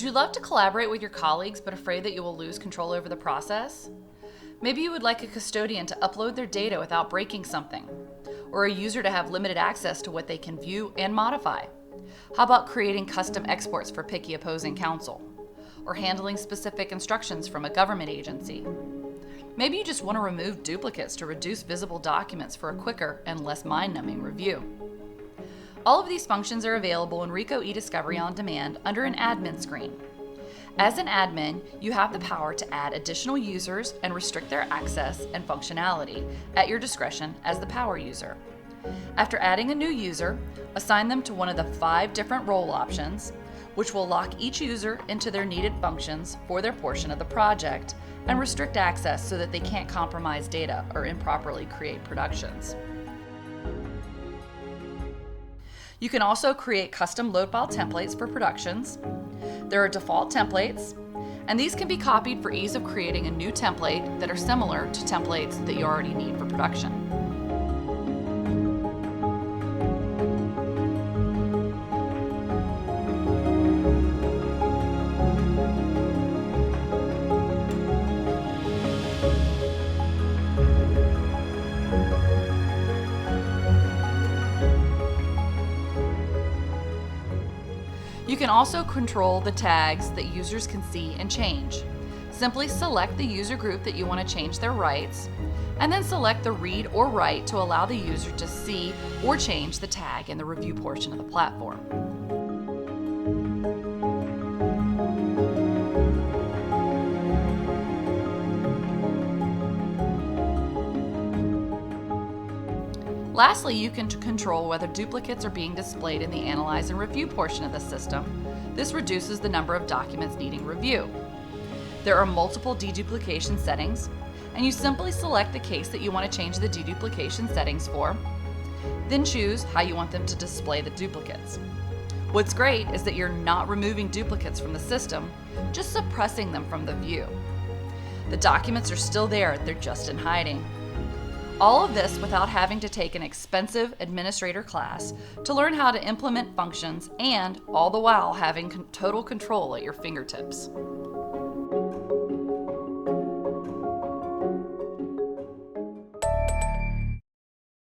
Would you love to collaborate with your colleagues but afraid that you will lose control over the process? Maybe you would like a custodian to upload their data without breaking something, or a user to have limited access to what they can view and modify. How about creating custom exports for picky opposing counsel, or handling specific instructions from a government agency? Maybe you just want to remove duplicates to reduce visible documents for a quicker and less mind-numbing review. All of these functions are available in Ricoh eDiscovery on demand under an admin screen. As an admin, you have the power to add additional users and restrict their access and functionality at your discretion as the power user. After adding a new user, assign them to one of the 5 different role options, which will lock each user into their needed functions for their portion of the project and restrict access so that they can't compromise data or improperly create productions. You can also create custom load file templates for productions. There are default templates, and these can be copied for ease of creating a new template that are similar to templates that you already need for production. You can also control the tags that users can see and change. Simply select the user group that you want to change their rights, and then select the read or write to allow the user to see or change the tag in the review portion of the platform. Lastly, you can control whether duplicates are being displayed in the Analyze and Review portion of the system. This reduces the number of documents needing review. There are multiple deduplication settings, and you simply select the case that you want to change the deduplication settings for, then choose how you want them to display the duplicates. What's great is that you're not removing duplicates from the system, just suppressing them from the view. The documents are still there, they're just in hiding. All of this without having to take an expensive administrator class to learn how to implement functions, and all the while having total control at your fingertips.